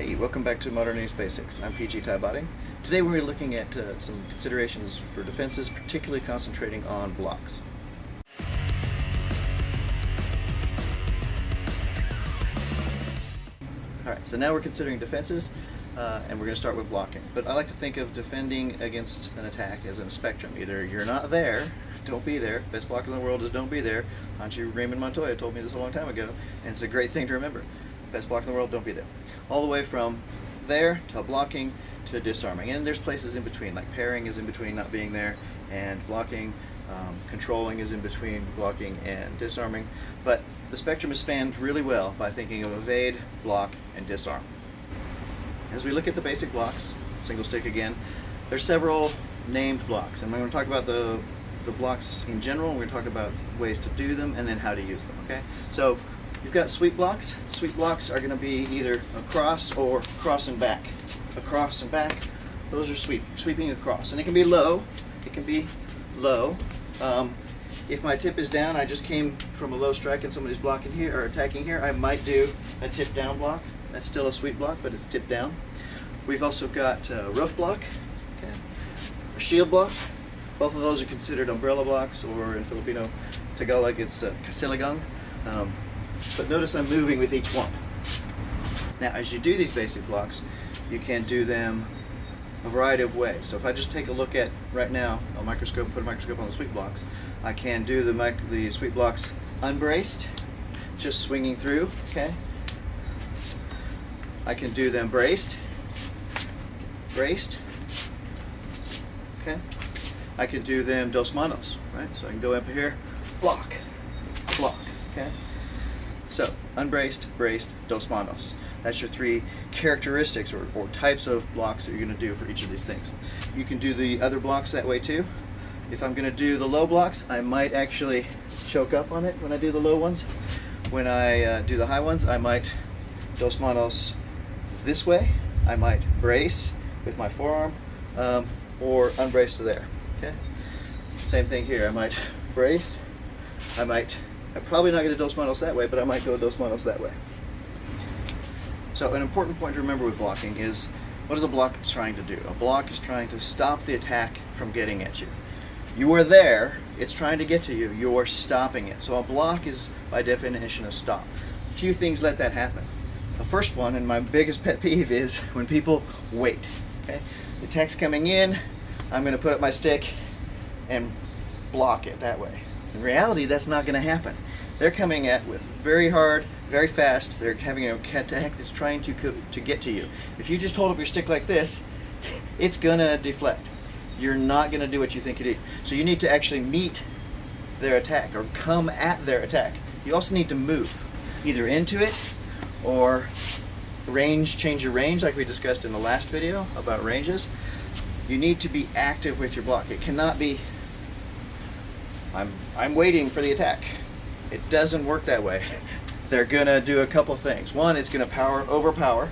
Hey, welcome back to Modern Arnis Basics. I'm PG Body. Today we're looking at some considerations for defenses, particularly concentrating on blocks. Alright, so now we're considering defenses, and we're going to start with blocking. But I like to think of defending against an attack as in a spectrum. Either you're not there, don't be there. Best block in the world is don't be there. Hanshi Raymond Montoya told me this a long time ago, and it's a great thing to remember. Best block in the world, don't be there. All the way from there to blocking to disarming. And there's places in between, like parrying is in between not being there and blocking, controlling is in between blocking and disarming. But the spectrum is spanned really well by thinking of evade, block, and disarm. As we look at the basic blocks, single stick again, there's several named blocks. And I'm going to talk about the blocks in general, and we're going to talk about ways to do them and then how to use them, okay? So you've got sweep blocks. Sweep blocks are going to be either across or cross and back. Across and back, those are sweeping across. And it can be low. It can be low. If my tip is down, I just came from a low strike and somebody's blocking here or attacking here, I might do a tip down block. That's still a sweep block, but it's tipped down. We've also got a roof block, okay, a shield block. Both of those are considered umbrella blocks, or in Filipino Tagalog, it's kasiligang. But notice I'm moving with each one. Now, as you do these basic blocks, you can do them a variety of ways. So if I just take a look at, right now, a microscope, put a microscope on the sweep blocks, I can do the sweep blocks unbraced, just swinging through, okay? I can do them braced, okay? I can do them dos manos, right? So I can go up here, block, okay? So, unbraced, braced, dos manos. That's your three characteristics or types of blocks that you're going to do for each of these things. You can do the other blocks that way too. If I'm going to do the low blocks, I might actually choke up on it when I do the low ones. When I do the high ones, I might dos manos this way. I might brace with my forearm, or unbrace to there. Okay. Same thing here. I might brace. I'm probably not going to dos manos that way, but I might go dos manos that way. So an important point to remember with blocking is, what is a block trying to do? A block is trying to stop the attack from getting at you. You are there, it's trying to get to you, you're stopping it. So a block is, by definition, a stop. Few things let that happen. The first one, and my biggest pet peeve, is when people wait. Okay? The attack's coming in, I'm going to put up my stick and block it that way. In reality, that's not going to happen. They're coming at with very hard, very fast. They're having an attack that's trying to get to you. If you just hold up your stick like this, it's going to deflect. You're not going to do what you think you do. So you need to actually meet their attack or come at their attack. You also need to move, either into it or change your range, like we discussed in the last video about ranges. You need to be active with your block. It cannot be, I'm waiting for the attack. It doesn't work that way. They're gonna do a couple things. One, it's gonna overpower.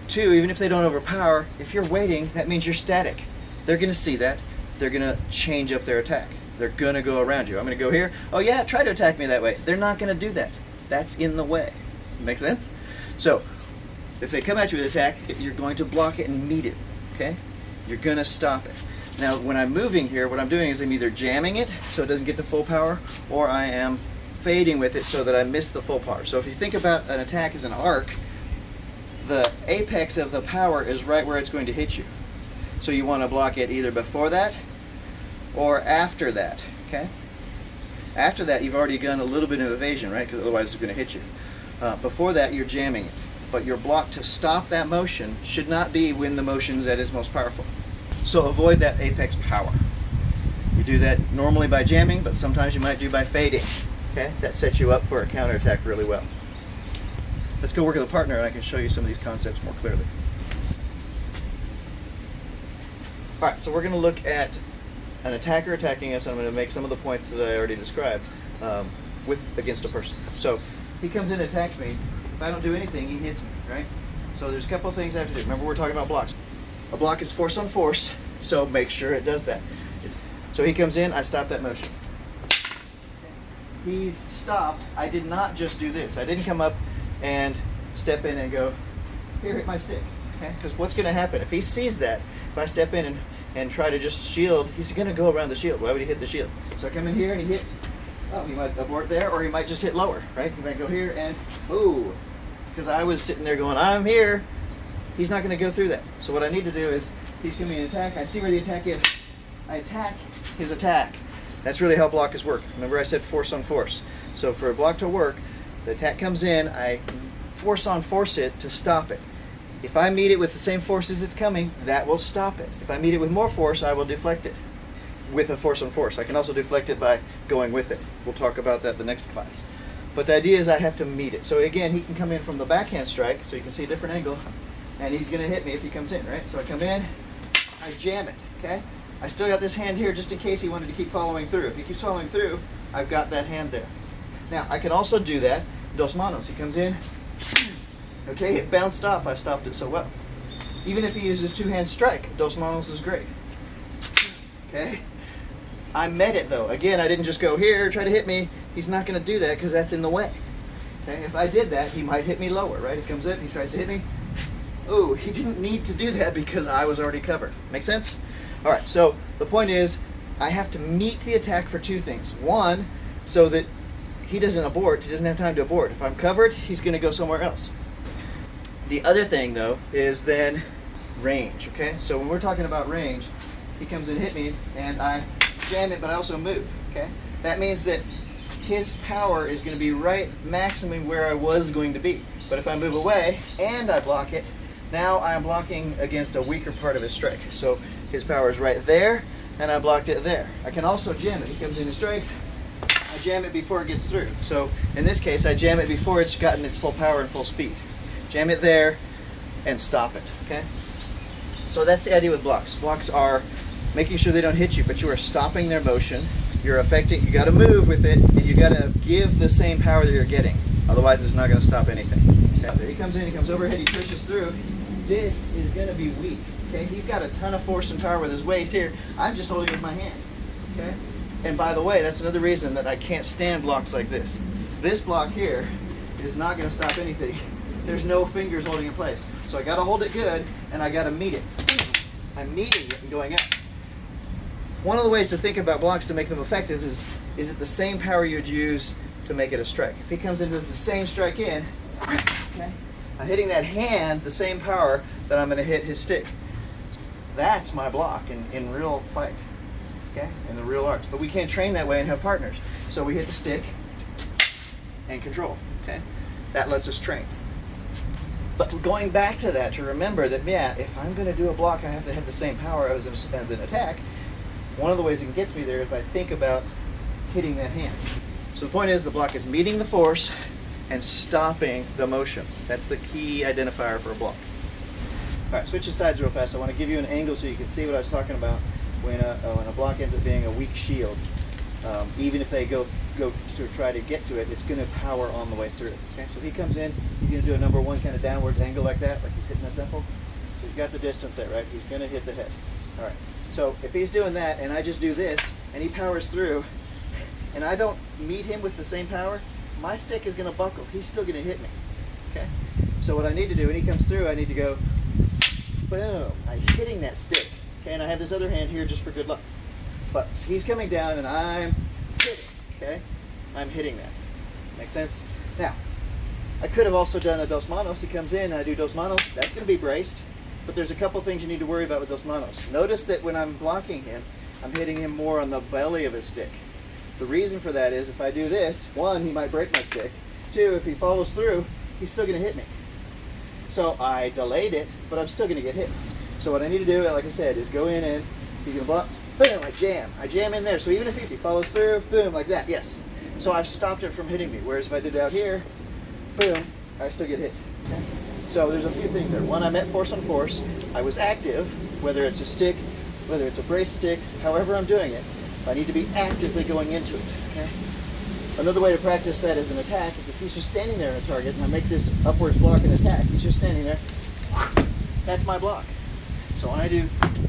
Two, even if they don't overpower, if you're waiting, that means you're static. They're gonna see that. They're gonna change up their attack. They're gonna go around you. I'm gonna go here. Oh yeah, try to attack me that way. They're not gonna do that. That's in the way. Make sense? So, if they come at you with an attack, you're going to block it and meet it, okay? You're gonna stop it. Now, when I'm moving here, what I'm doing is I'm either jamming it so it doesn't get the full power, or I am fading with it so that I miss the full power. So if you think about an attack as an arc, the apex of the power is right where it's going to hit you. So you want to block it either before that or after that, okay? After that, you've already done a little bit of evasion, right? Because otherwise it's going to hit you. Before that, you're jamming it. But your block to stop that motion should not be when the motion's at its most powerful. So avoid that apex power. You do that normally by jamming, but sometimes you might do by fading. Okay? That sets you up for a counterattack really well. Let's go work with a partner and I can show you some of these concepts more clearly. Alright, so we're going to look at an attacker attacking us, and I'm going to make some of the points that I already described against a person. So he comes in and attacks me. If I don't do anything, he hits me, right? So there's a couple of things I have to do. Remember, we're talking about blocks. A block is force on force, so make sure it does that. So he comes in, I stop that motion. He's stopped. I did not just do this. I didn't come up and step in and go here, hit my stick. Okay? Because what's going to happen if he sees that? If I step in and try to just shield, he's going to go around the shield. Why would he hit the shield? So I come in here and he hits. Oh, he might abort there, or he might just hit lower, right? He might go here and ooh, because I was sitting there going, I'm here. He's not going to go through that. So what I need to do is, he's coming in attack. I see where the attack is. I attack his attack. That's really how block is work. Remember I said force on force. So for a block to work, the attack comes in, I force on force it to stop it. If I meet it with the same force as it's coming, that will stop it. If I meet it with more force, I will deflect it with a force on force. I can also deflect it by going with it. We'll talk about that the next class. But the idea is I have to meet it. So again, he can come in from the backhand strike, so you can see a different angle, and he's going to hit me if he comes in, right? So I come in, I jam it, okay? I still got this hand here just in case he wanted to keep following through. If he keeps following through, I've got that hand there. Now, I can also do that, dos manos. He comes in, okay, it bounced off. I stopped it so well. Even if he uses two-hand strike, dos manos is great. Okay? I met it though. Again, I didn't just go here, try to hit me. He's not going to do that because that's in the way. Okay? If I did that, he might hit me lower, right? He comes in, he tries to hit me. Ooh, he didn't need to do that because I was already covered. Make sense? All right, so the point is, I have to meet the attack for two things. One, so that he doesn't abort, he doesn't have time to abort. If I'm covered, he's going to go somewhere else. The other thing, though, is then range, okay? So when we're talking about range, he comes and hit me, and I jam it, but I also move, okay? That means that his power is going to be right maximum where I was going to be. But if I move away and I block it, now I'm blocking against a weaker part of his strike. So his power is right there, and I blocked it there. I can also jam it. He comes in and strikes. I jam it before it gets through. So in this case, I jam it before it's gotten its full power and full speed. Jam it there and stop it, okay? So that's the idea with blocks. Blocks are making sure they don't hit you, but you are stopping their motion. You're affecting, you gotta move with it, and you gotta give the same power that you're getting. Otherwise, it's not gonna stop anything. Okay? There he comes in, he comes overhead, he pushes through. This is gonna be weak, okay? He's got a ton of force and power with his waist here. I'm just holding with my hand, okay? And by the way, that's another reason that I can't stand blocks like this. This block here is not gonna stop anything. There's no fingers holding in place. So I gotta hold it good, and I gotta meet it. I'm meeting it and going out. One of the ways to think about blocks to make them effective is it the same power you'd use to make it a strike? If he comes in and does the same strike in, okay, I'm hitting that hand the same power that I'm gonna hit his stick. That's my block in real fight, okay, in the real arts. But we can't train that way and have partners. So we hit the stick and control, okay? That lets us train. But going back to that, to remember that, yeah, if I'm going to do a block, I have to have the same power as an attack. One of the ways it gets me there is if I think about hitting that hand. So the point is, the block is meeting the force and stopping the motion. That's the key identifier for a block. All right, switching sides real fast. I want to give you an angle so you can see what I was talking about when a block ends up being a weak shield. Even if they go to try to get to it, it's going to power on the way through. Okay, so he comes in, he's going to do a number one kind of downward angle like that, like he's hitting the temple. So he's got the distance there, right? He's going to hit the head. All right. So if he's doing that, and I just do this, and he powers through, and I don't meet him with the same power, my stick is going to buckle. He's still going to hit me. Okay. So what I need to do when he comes through, I need to go, boom. I'm hitting that stick. Okay, and I have this other hand here just for good luck. But he's coming down, and I'm hitting. Okay, I'm hitting that. Make sense? Now, I could have also done a dos manos. He comes in and I do dos manos. That's going to be braced. But there's a couple things you need to worry about with dos manos. Notice that when I'm blocking him, I'm hitting him more on the belly of his stick. The reason for that is if I do this, one, he might break my stick. Two, if he follows through, he's still going to hit me. So I delayed it, but I'm still going to get hit. So what I need to do, like I said, is go in and he's going to block. Boom, I jam in there. So even if he follows through, boom, like that, yes. So I've stopped it from hitting me. Whereas if I did it out here, boom, I still get hit. Okay? So there's a few things there. One, I met force on force. I was active, whether it's a stick, whether it's a brace stick, however I'm doing it, I need to be actively going into it. Okay? Another way to practice that as an attack is if he's just standing there in a target, and I make this upwards block and attack, he's just standing there, that's my block. So when I do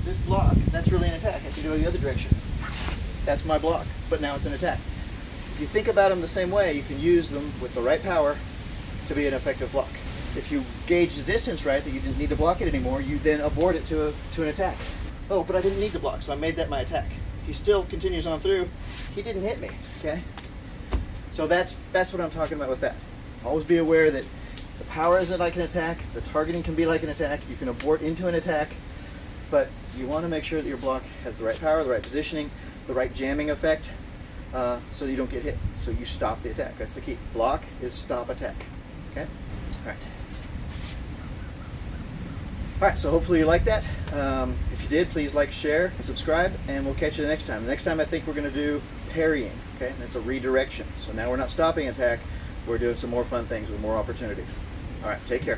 this block, that's really an attack. I can do it the other direction. That's my block, but now it's an attack. If you think about them the same way, you can use them with the right power to be an effective block. if you gauge the distance right, that you didn't need to block it anymore, you then abort it to an attack. Oh, but I didn't need to block, so I made that my attack. He still continues on through. He didn't hit me, okay? So that's what I'm talking about with that. Always be aware that the power isn't like an attack, the targeting can be like an attack, you can abort into an attack, but you want to make sure that your block has the right power, the right positioning, the right jamming effect, so you don't get hit. So you stop the attack. That's the key. Block is stop attack. Okay? All right. All right, so hopefully you like that. If you did, please like, share, and subscribe, and we'll catch you the next time. The next time I think we're going to do parrying, okay? That's a redirection. So now we're not stopping attack, we're doing some more fun things with more opportunities. All right, take care.